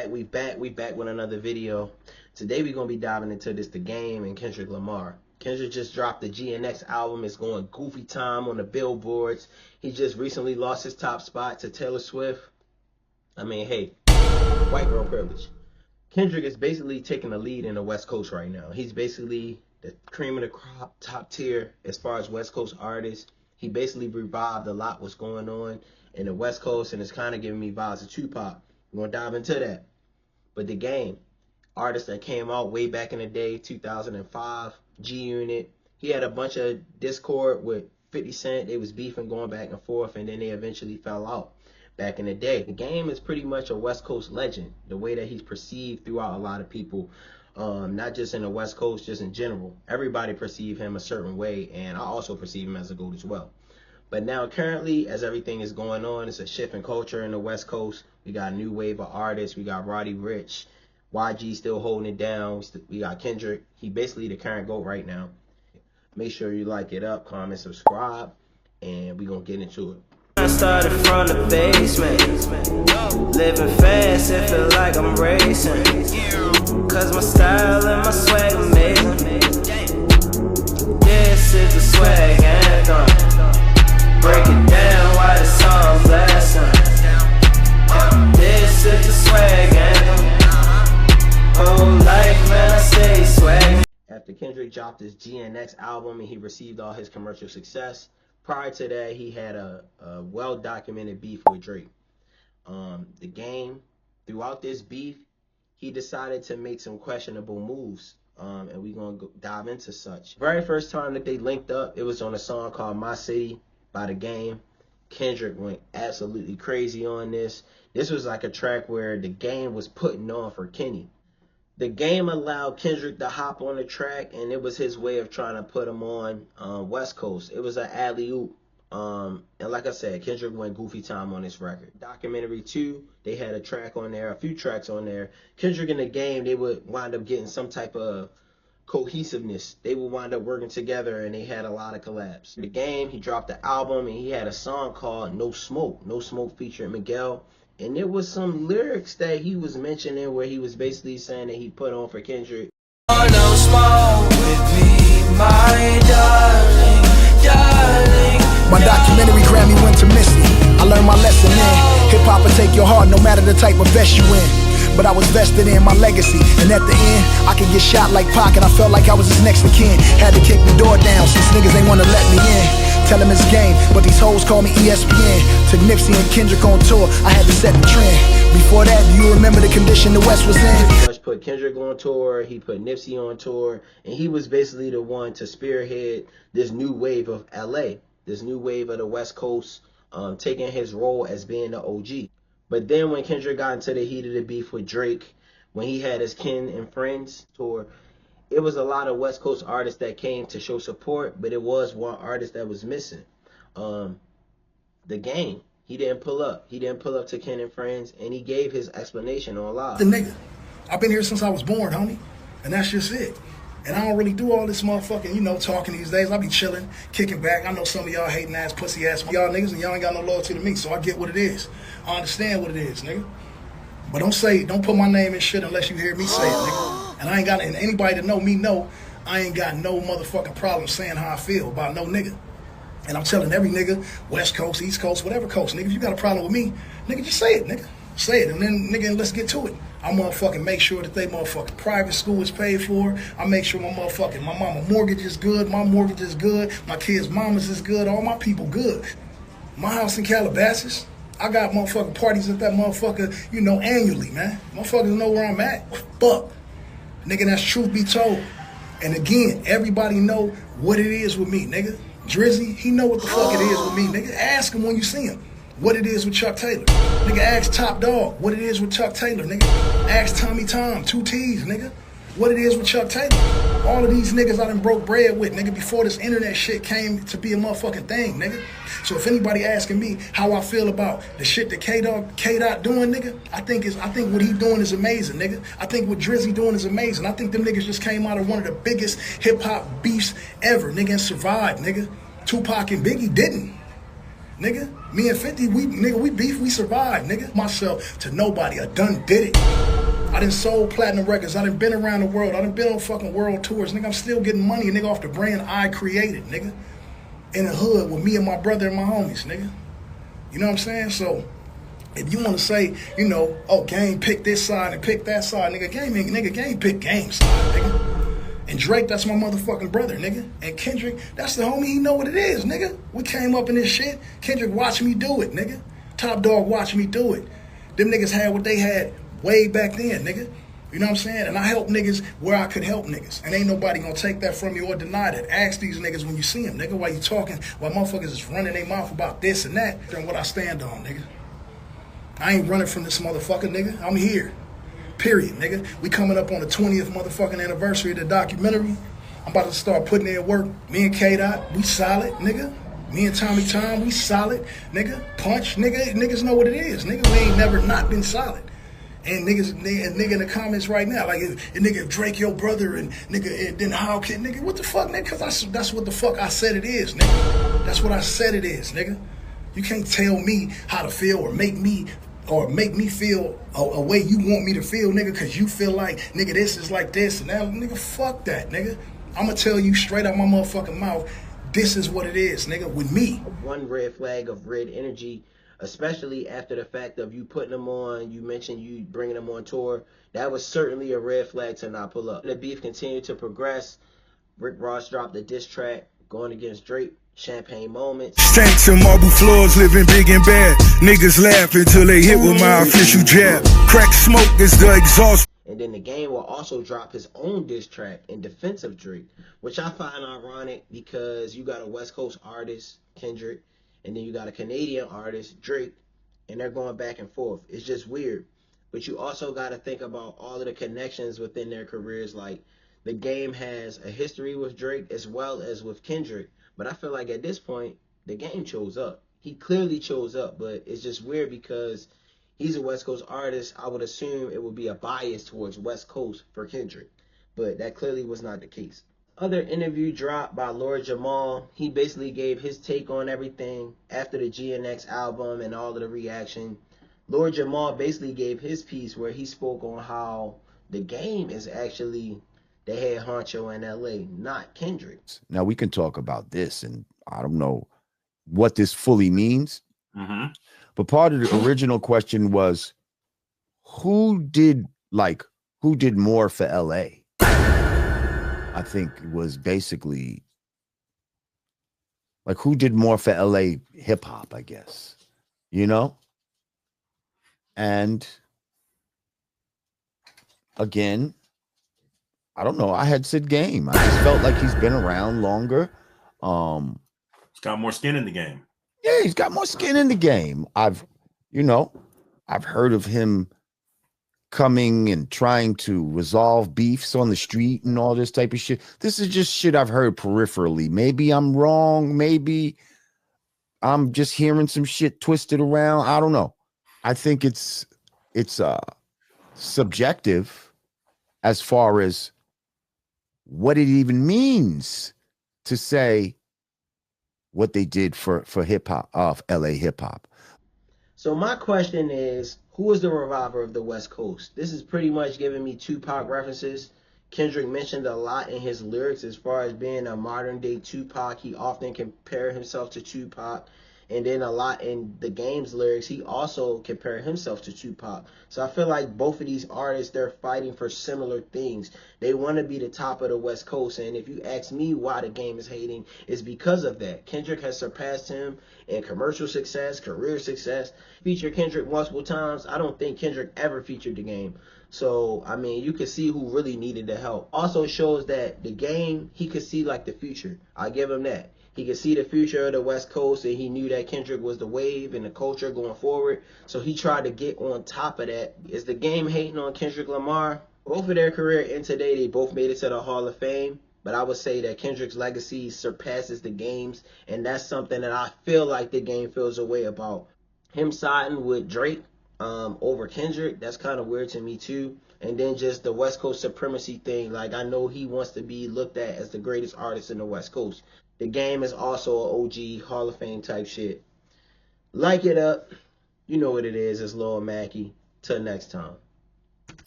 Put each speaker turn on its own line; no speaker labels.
We back with another video. Today we're gonna be diving into The Game and Kendrick Lamar. Kendrick just dropped the GNX album. It's going goofy time on the billboards. He just recently lost his top spot to Taylor Swift. I mean, hey, white girl privilege. Kendrick is basically taking the lead in the West Coast right now. He's basically the cream of the crop, top tier as far as West Coast artists. He basically revived a lot what's going on in the West Coast, and it's kind of giving me vibes of Tupac. We're gonna dive into that. But The Game, artist that came out way back in the day, 2005, G-Unit. He had a bunch of discord with 50 Cent. They was beefing, going back and forth, and then they eventually fell out back in the day. The Game is pretty much a West Coast legend, the way that he's perceived throughout a lot of people, not just in the West Coast, just in general. Everybody perceive him a certain way, and I also perceive him as a GOAT as well. But now currently, as everything is going on, it's a shift in culture in the West Coast. We got a new wave of artists. We got Roddy Ricch. YG still holding it down. We got Kendrick. He basically the current GOAT right now. Make sure you like it up, comment, subscribe, and we're going to get into it.
I started from the basement, living fast, it feel like I'm racing, cause my style and my swag amazing. This is the swag anthem. Break it down while the song blasting. This is the swag anthem. Whole life, man, I stay swag.
After Kendrick dropped his GNX album and he received all his commercial success, prior to that he had a well-documented beef with Drake. The Game, throughout this beef, he decided to make some questionable moves. And we're going to dive into such. Very first time that they linked up, it was on a song called My City by The Game. Kendrick went absolutely crazy on this. This was like a track where The Game was putting on for Kenny. The Game allowed Kendrick to hop on the track, and it was his way of trying to put him on West Coast. It was an alley-oop. And like I said, Kendrick went goofy time on this record. Documentary 2, they had a track on there, a few tracks on there. Kendrick and The Game, they would wind up getting some type of cohesiveness. They would wind up working together, and they had a lot of collabs. The Game, he dropped the album, and he had a song called No Smoke. No Smoke featuring Miguel. And there was some lyrics that he was mentioning where he was basically saying that he put on for Kendrick.
Oh, no smoke with me, my darling, darling.
My documentary Grammy went to Missy. I learned my lesson in hip-hop will take your heart no matter the type of vest you in. But I was vested in my legacy, and at the end I could get shot like Pac, and I felt like I was his next of kin. Had to kick the door down since niggas ain't wanna let me in. Tell him it's game, but these hoes call me ESPN. Took Nipsey and Kendrick on tour, I had to set the trend. Before that, do you remember the condition the West was in?
He put Kendrick on tour, he put Nipsey on tour, and he was basically the one to spearhead this new wave of LA, this new wave of the West Coast, taking his role as being the OG. But then when Kendrick got into the heat of the beef with Drake, when he had his Kin and Friends tour, it was a lot of West Coast artists that came to show support, but it was one artist that was missing. The Game, he didn't pull up. He didn't pull up to Kin and Friends, and he gave his explanation on live.
The nigga, I've been here since I was born, homie, and that's just it. And I don't really do all this motherfucking, talking these days. I be chilling, kicking back. I know some of y'all hating ass, pussy ass y'all niggas, and y'all ain't got no loyalty to me, so I get what it is. I understand what it is, nigga. But don't put my name in shit unless you hear me say it, nigga. And anybody that know me know, I ain't got no motherfucking problem saying how I feel about no nigga. And I'm telling every nigga, West Coast, East Coast, whatever coast, nigga, if you got a problem with me, nigga, just say it, nigga. Say it, and then, nigga, let's get to it. I motherfucking make sure that they motherfucking private school is paid for. I make sure my mama mortgage is good, my mortgage is good, my kids' mamas is good, all my people good. My house in Calabasas, I got motherfucking parties at that motherfucker, annually, man. Motherfuckers know where I'm at. Fuck. Nigga, that's truth be told. And again, everybody know what it is with me, nigga. Drizzy, he know what the fuck it is with me, nigga. Ask him when you see him what it is with Chuck Taylor. Nigga, ask Top Dog what it is with Chuck Taylor, nigga. Ask Tommy Tom, 2 T's, nigga, what it is with Chuck Taylor. All of these niggas I done broke bread with, nigga, before this internet shit came to be a motherfucking thing, nigga. So if anybody asking me how I feel about the shit that Kdot doing, nigga, I think what he doing is amazing, nigga. I think what Drizzy doing is amazing. I think them niggas just came out of one of the biggest hip-hop beefs ever, nigga, and survived, nigga. Tupac and Biggie didn't. nigga. Me and 50, we beef, we survived, nigga. Myself to nobody, I done did it. I done sold platinum records. I done been around the world. I done been on fucking world tours, nigga. I'm still getting money, nigga, off the brand I created, nigga. In the hood with me and my brother and my homies, nigga. You know what I'm saying? So, if you want to say, you know, oh, Game pick this side and pick that side, nigga, Game pick Game side, nigga. And Drake, that's my motherfucking brother, nigga. And Kendrick, that's the homie, he know what it is, nigga. We came up in this shit. Kendrick watched me do it, nigga. Top Dog watched me do it. Them niggas had what they had way back then, nigga. You know what I'm saying? And I help niggas where I could help niggas. And ain't nobody gonna take that from you or deny that. Ask these niggas when you see them, nigga, while you talking, while motherfuckers is running their mouth about this and that, and what I stand on, nigga. I ain't running from this motherfucker, nigga. I'm here. Period, nigga. We coming up on the 20th motherfucking anniversary of the documentary. I'm about to start putting in work. Me and Kdot, we solid, nigga. Me and Tommy Tom, we solid, nigga. Punch, nigga. Niggas know what it is, nigga. We ain't never not been solid. And nigga in the comments right now, like, if Drake your brother and nigga, and then how can, nigga, what the fuck, nigga? Cause that's what the fuck I said it is, nigga. That's what I said it is, nigga. You can't tell me how to feel or make me feel a way you want me to feel, nigga, cause you feel like, nigga, this is like this, and now, nigga, fuck that, nigga. I'ma tell you straight out my motherfucking mouth, this is what it is, nigga, with me.
One red flag of Red Energy, especially after the fact of you putting them on, you mentioned you bringing them on tour, that was certainly a red flag to not pull up. The beef continued to progress. Rick Ross dropped a diss track going against Drake. Champagne moments.
Stanks and marble floors, living big and bad. Niggas laugh until they hit with my official jab. Crack smoke is the exhaust.
And then the Game will also drop his own diss track in defense of Drake, which I find ironic because you got a West Coast artist, Kendrick, and then you got a Canadian artist, Drake, and they're going back and forth. It's just weird. But you also got to think about all of the connections within their careers. Like, the Game has a history with Drake as well as with Kendrick. But I feel like at this point, the Game chose up. He clearly chose up, but it's just weird because he's a West Coast artist. I would assume it would be a bias towards West Coast for Kendrick, but that clearly was not the case. Other interview dropped by Lord Jamal. He basically gave his take on everything after the GNX album and all of the reaction. Lord Jamal basically gave his piece where he spoke on how the Game is actually the head honcho in LA, not Kendrick.
Now we can talk about this, and I don't know what this fully means. But part of the original question was, who did more for LA? I think it was basically like, who did more for LA hip hop, I guess, you know? And again, I don't know. I had said Game. I just felt like he's been around longer.
He's got more skin in the game.
Yeah, he's got more skin in the game. I've heard of him coming and trying to resolve beefs on the street and all this type of shit. This is just shit I've heard peripherally. Maybe I'm wrong. Maybe I'm just hearing some shit twisted around. I don't know. I think it's subjective as far as what it even means to say what they did for hip hop, of LA hip hop.
So my question is, who is the reviver of the West Coast? This is pretty much giving me Tupac references. Kendrick mentioned a lot in his lyrics as far as being a modern day Tupac. He often compared himself to Tupac. And then a lot in the Game's lyrics, he also compared himself to Tupac. So I feel like both of these artists, they're fighting for similar things. They want to be the top of the West Coast. And if you ask me why the Game is hating, it's because of that. Kendrick has surpassed him in commercial success, career success. Featured Kendrick multiple times. I don't think Kendrick ever featured the Game. So, I mean, you could see who really needed the help. Also shows that the Game, he could see like the future. I give him that. He could see the future of the West Coast, and he knew that Kendrick was the wave and the culture going forward. So he tried to get on top of that. Is the Game hating on Kendrick Lamar? Both of their career and today, they both made it to the Hall of Fame. But I would say that Kendrick's legacy surpasses the Game's, and that's something that I feel like the Game feels a way about. Him siding with Drake over Kendrick, that's kind of weird to me too. And then just the West Coast supremacy thing, like, I know he wants to be looked at as the greatest artist in the West Coast. The Game is also an OG Hall of Fame type shit. Like it up. You know what it is. It's Lil Mackie. Till next time.